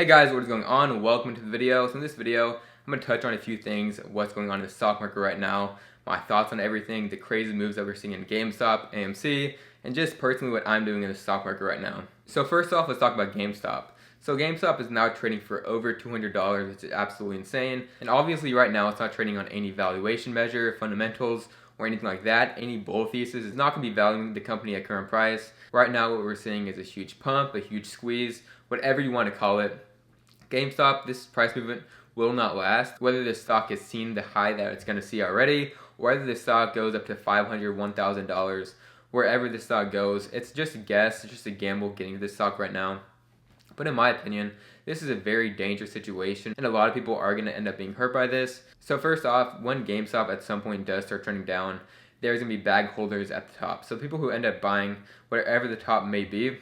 Hey guys, what is going on? Welcome to the video. So in this video, I'm going to touch on a few things, what's going on in the stock market right now, my thoughts on everything, the crazy moves that we're seeing in Gamestop, AMC, and just personally what I'm doing in the stock market right now. So first off, let's talk about Gamestop. So Gamestop is now trading for over $200, which is absolutely insane. And obviously right now it's not trading on any valuation measure, fundamentals, or anything like that. Any bull thesis is not going to be valuing the company at current price. Right now what we're seeing is a huge pump, a huge squeeze, whatever you want to call it. GameStop, this price movement will not last. Whether the stock has seen the high that it's going to see already, or whether the stock goes up to $500, $1,000, wherever the stock goes, it's just a guess, it's just a gamble getting to this stock right now. But in my opinion, this is a very dangerous situation, and a lot of people are going to end up being hurt by this. So first off, when GameStop at some point does start trending down, there's going to be bag holders at the top. So people who end up buying whatever the top may be,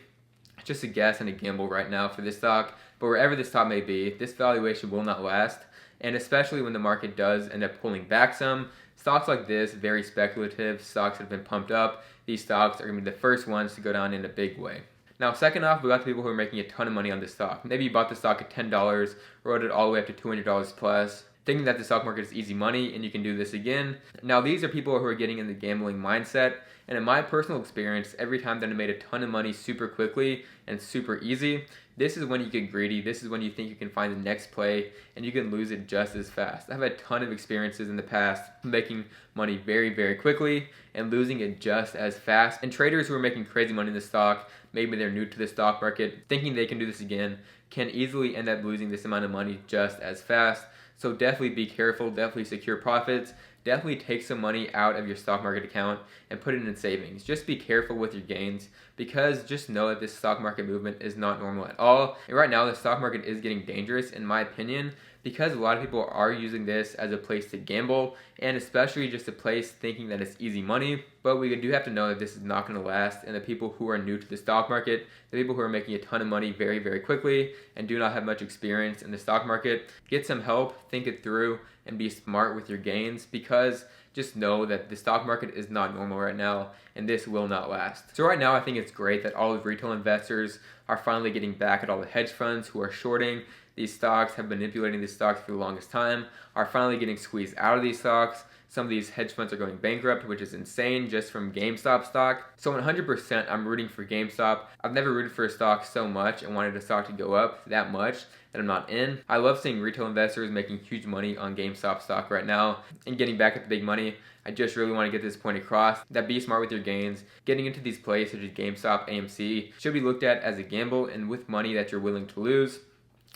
it's just a guess and a gamble right now for this stock. But wherever this top may be, this valuation will not last. And especially when the market does end up pulling back some, stocks like this, very speculative, stocks that have been pumped up, these stocks are going to be the first ones to go down in a big way. Now, second off, we got the people who are making a ton of money on this stock. Maybe you bought the stock at $10, rode it all the way up to $200 plus, thinking that the stock market is easy money and you can do this again. Now, these are people who are getting in the gambling mindset. And in my personal experience, every time that I made a ton of money super quickly and super easy, this is when you get greedy. This is when you think you can find the next play and you can lose it just as fast. I've had a ton of experiences in the past making money very, very quickly and losing it just as fast. And traders who are making crazy money in the stock, maybe they're new to the stock market, thinking they can do this again, can easily end up losing this amount of money just as fast. So definitely be careful, definitely secure profits. Definitely take some money out of your stock market account and put it in savings. Just be careful with your gains, because just know that this stock market movement is not normal at all. And right now the stock market is getting dangerous in my opinion, because a lot of people are using this as a place to gamble, and especially just a place thinking that it's easy money. But we do have to know that this is not going to last, and the people who are new to the stock market, the people who are making a ton of money very, very quickly and do not have much experience in the stock market, get some help, think it through, and be smart with your gains, because just know that the stock market is not normal right now and this will not last. So right now I think it's great that all of retail investors are finally getting back at all the hedge funds who are shorting these stocks, have been manipulating these stocks for the longest time, are finally getting squeezed out of these stocks. Some of these hedge funds are going bankrupt, which is insane just from GameStop stock. So 100% I'm rooting for GameStop. I've never rooted for a stock so much and wanted a stock to go up that much that I'm not in. I love seeing retail investors making huge money on GameStop stock right now and getting back at the big money. I just really want to get this point across, that be smart with your gains. Getting into these plays such as GameStop, AMC should be looked at as a gamble and with money that you're willing to lose,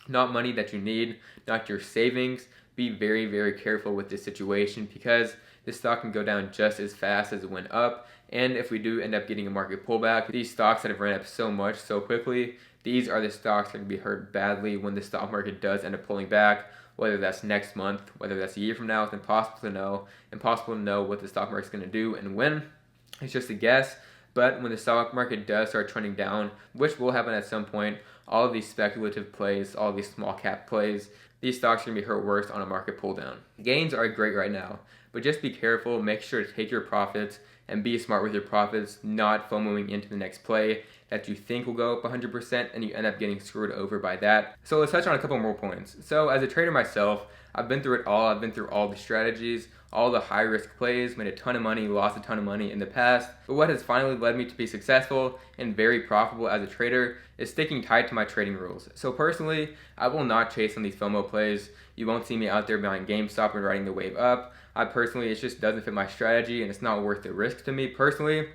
not money that you need, not your savings. Be very, very careful with this situation, because this stock can go down just as fast as it went up. And if we do end up getting a market pullback, these stocks that have ran up so much so quickly, these are the stocks that can be hurt badly when the stock market does end up pulling back. Whether that's next month, whether that's a year from now, it's impossible to know what the stock market's going to do and when. It's just a guess. But when the stock market does start trending down, which will happen at some point, all of these speculative plays, all of these small cap plays, these stocks are going to be hurt worse on a market pull down. Gains are great right now, but just be careful, make sure to take your profits and be smart with your profits, not FOMOing into the next play that you think will go up 100% and you end up getting screwed over by that. So let's touch on a couple more points. So as a trader myself, I've been through it all. I've been through all the strategies, all the high risk plays, made a ton of money, lost a ton of money in the past. But what has finally led me to be successful and very profitable as a trader is sticking tight to my trading rules. So personally, I will not chase on these FOMO plays. You won't see me out there buying GameStop and riding the wave up. It just doesn't fit my strategy and it's not worth the risk to me personally.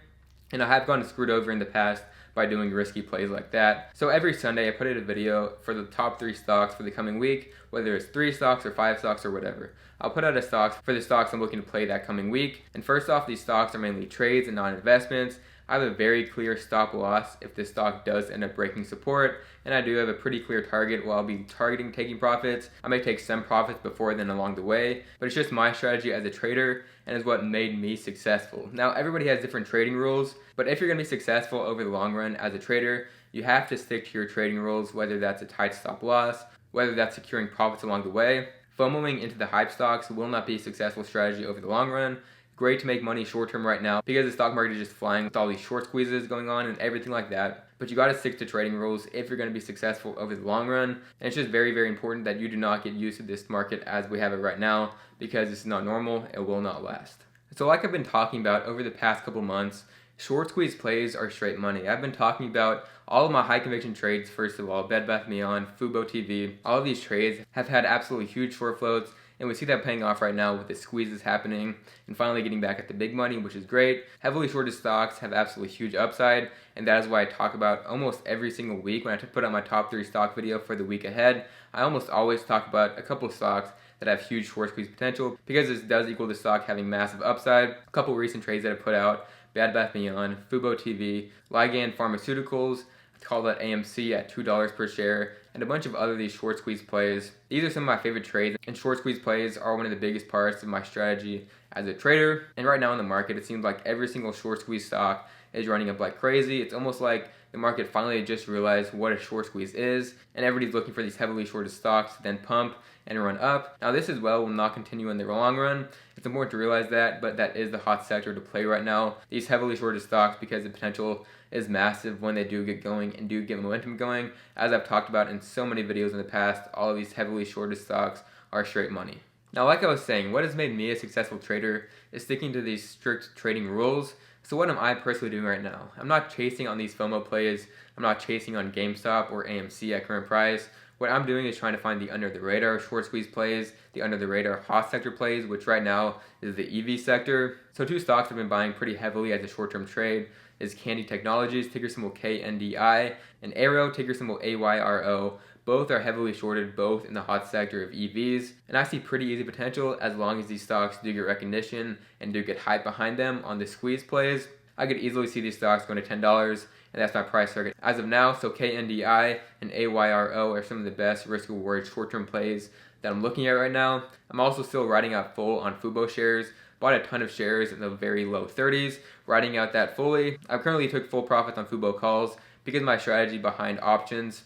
And I have gotten screwed over in the past by doing risky plays like that. So every Sunday I put out a video for the top 3 stocks for the coming week, whether it's 3 stocks or 5 stocks or whatever. I'll put out a stocks for the stocks I'm looking to play that coming week. And first off, these stocks are mainly trades and not investments. I have a very clear stop loss if the stock does end up breaking support, and I do have a pretty clear target where I'll be targeting taking profits. I may take some profits before then along the way, but it's just my strategy as a trader and is what made me successful. Now everybody has different trading rules, but if you're going to be successful over the long run as a trader, you have to stick to your trading rules, whether that's a tight stop loss, whether that's securing profits along the way. FOMOing into the hype stocks will not be a successful strategy over the long run. Great to make money short term right now because the stock market is just flying with all these short squeezes going on and everything like that. but you got to stick to trading rules if you're going to be successful over the long run. And it's just very, very important that you do not get used to this market as we have it right now, because this is not normal. It will not last. So like I've been talking about over the past couple months, short squeeze plays are straight money. I've been talking about all of my high conviction trades. First of all, Bed Bath & Beyond, Fubo TV, all of these trades have had absolutely huge short floats, and we see that paying off right now with the squeezes happening and finally getting back at the big money, which is great. Heavily shorted stocks have absolutely huge upside, and that is why I talk about almost every single week when I put out my top 3 stock video for the week ahead. I almost always talk about a couple stocks that have huge short squeeze potential, because this does equal the stock having massive upside. A couple recent trades that I put out: Bed Bath & Beyond, Fubo TV, Ligand Pharmaceuticals, I call that AMC at $2 per share, and a bunch of other these short squeeze plays. These are some of my favorite trades, and short squeeze plays are one of the biggest parts of my strategy as a trader. And right now in the market, it seems like every single short squeeze stock is running up like crazy. It's almost like the market finally just realized what a short squeeze is, and everybody's looking for these heavily shorted stocks to then pump and run up. Now this as well will not continue in the long run. It's important to realize that, but that is the hot sector to play right now. These heavily shorted stocks, because the potential is massive when they do get going and do get momentum going. As I've talked about in so many videos in the past, all of these heavily shorted stocks are straight money. Now, like I was saying, what has made me a successful trader is sticking to these strict trading rules. So what am I personally doing right now? I'm not chasing on these FOMO plays. I'm not chasing on GameStop or AMC at current price. What I'm doing is trying to find the under the radar short squeeze plays, the under the radar hot sector plays, which right now is the EV sector. So 2 stocks I've been buying pretty heavily as a short-term trade is KNDI Technologies, ticker symbol KNDI, and AYRO, ticker symbol AYRO. Both are heavily shorted, both in the hot sector of EVs, and I see pretty easy potential as long as these stocks do get recognition and do get hype behind them on the squeeze plays. I could easily see these stocks going to $10, and that's my price target as of now. So KNDI and AYRO are some of the best risk reward short-term plays that I'm looking at right now. I'm also still riding out full on Fubo shares. Bought a ton of shares in the very low 30s, riding out that fully. I currently took full profits on Fubo calls because my strategy behind options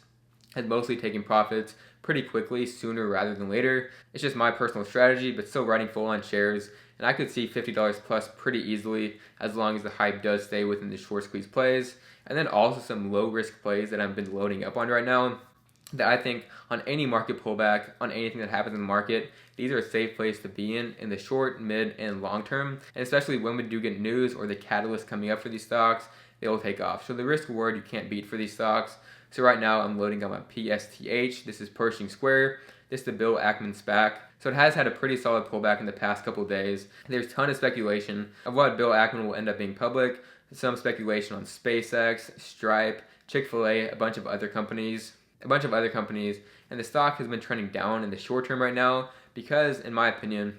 has mostly taken profits pretty quickly, sooner rather than later. It's just my personal strategy, but still riding full on shares, and I could see $50 plus pretty easily as long as the hype does stay within the short squeeze plays. And then also some low risk plays that I've been loading up on right now that I think on any market pullback, on anything that happens in the market, these are a safe place to be in the short, mid, and long term. And especially when we do get news or the catalyst coming up for these stocks, they will take off. So the risk reward you can't beat for these stocks. So right now I'm loading on my PSTH. This is Pershing Square. This is the Bill Ackman SPAC. So it has had a pretty solid pullback in the past couple days. There's a ton of speculation of what Bill Ackman will end up being public. Some speculation on SpaceX, Stripe, Chick-fil-A, a bunch of other companies, and the stock has been trending down in the short term right now because, in my opinion,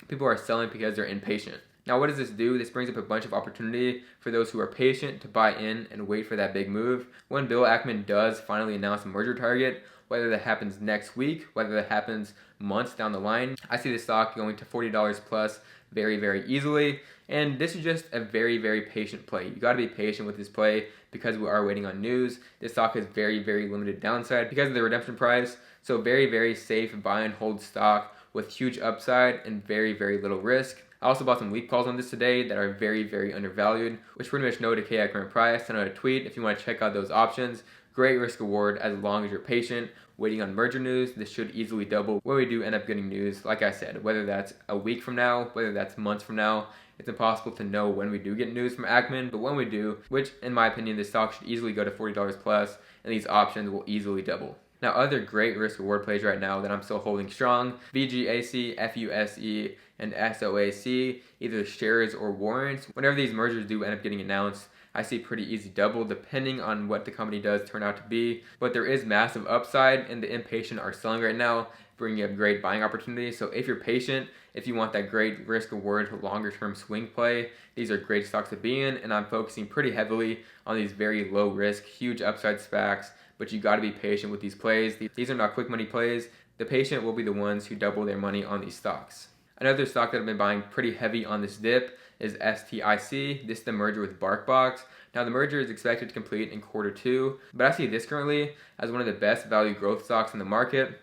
people are selling because they're impatient. Now, what does this do? This brings up a bunch of opportunity for those who are patient to buy in and wait for that big move. When Bill Ackman does finally announce a merger target, whether that happens next week, whether that happens months down the line, I see the stock going to $40 plus very, very easily. And this is just a very, very patient play. You got to be patient with this play because we are waiting on news. This stock has very, very limited downside because of the redemption price. So very, very safe buy and hold stock with huge upside and very, very little risk. I also bought some weak calls on this today that are very, very undervalued, which pretty much no decay at current price. Send out a tweet if you want to check out those options. Great risk reward as long as you're patient, waiting on merger news. This should easily double when we do end up getting news. Like I said, whether that's a week from now, whether that's months from now, it's impossible to know when we do get news from Ackman, but when we do, which in my opinion, this stock should easily go to $40 plus, and these options will easily double. Now, other great risk reward plays right now that I'm still holding strong: VGAC, FUSE, and SOAC, either shares or warrants. Whenever these mergers do end up getting announced, I see pretty easy double depending on what the company does turn out to be. But there is massive upside, and the impatient are selling right now, bringing up great buying opportunities. So if you're patient, if you want that great risk reward longer term swing play, these are great stocks to be in, and I'm focusing pretty heavily on these very low risk, huge upside SPACs, but you got to be patient with these plays. These are not quick money plays. The patient will be the ones who double their money on these stocks. Another stock that I've been buying pretty heavy on this dip is STIC. This is the merger with BarkBox. Now the merger is expected to complete in Q2, but I see this currently as one of the best value growth stocks in the market.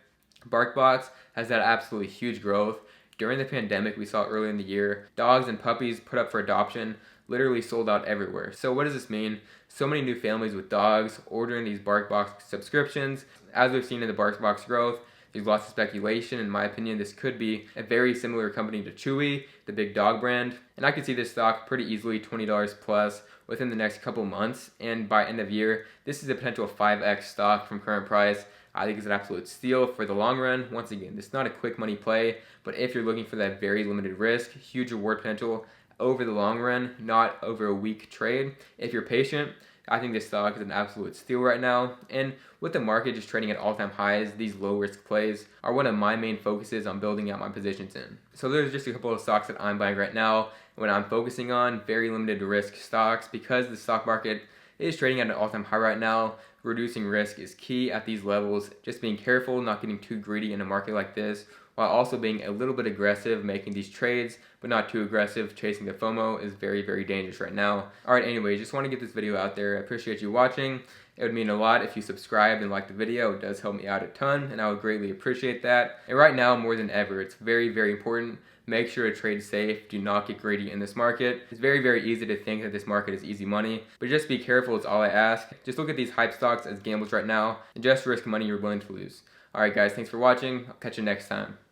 BarkBox has had absolutely huge growth. During the pandemic, we saw early in the year, dogs and puppies put up for adoption literally sold out everywhere. So what does this mean? So many new families with dogs ordering these BarkBox subscriptions. As we've seen in the BarkBox growth, there's lots of speculation. In my opinion, this could be a very similar company to Chewy, the big dog brand. And I could see this stock pretty easily $20 plus within the next couple months. And by end of year, this is a potential 5x stock from current price. I think it's an absolute steal for the long run. Once again, this is not a quick money play, but if you're looking for that very limited risk, huge reward potential over the long run, not over a week trade. If you're patient, I think this stock is an absolute steal right now. And with the market just trading at all-time highs, these low-risk plays are one of my main focuses on building out my positions in. So there's just a couple of stocks that I'm buying right now when I'm focusing on very limited risk stocks because the stock market is trading at an all-time high right now. Reducing risk is key at these levels. Just being careful, not getting too greedy in a market like this, while also being a little bit aggressive making these trades, but not too aggressive chasing the FOMO is very, very dangerous right now. Alright, anyways, just want to get this video out there. I appreciate you watching. It would mean a lot if you subscribed and liked the video. It does help me out a ton, and I would greatly appreciate that. And right now, more than ever, it's very, very important. Make sure to trade safe. Do not get greedy in this market. It's very, very easy to think that this market is easy money, but just be careful. It's all I ask. Just look at these hype stocks as gambles right now, and just risk money you're willing to lose. Alright guys, thanks for watching. I'll catch you next time.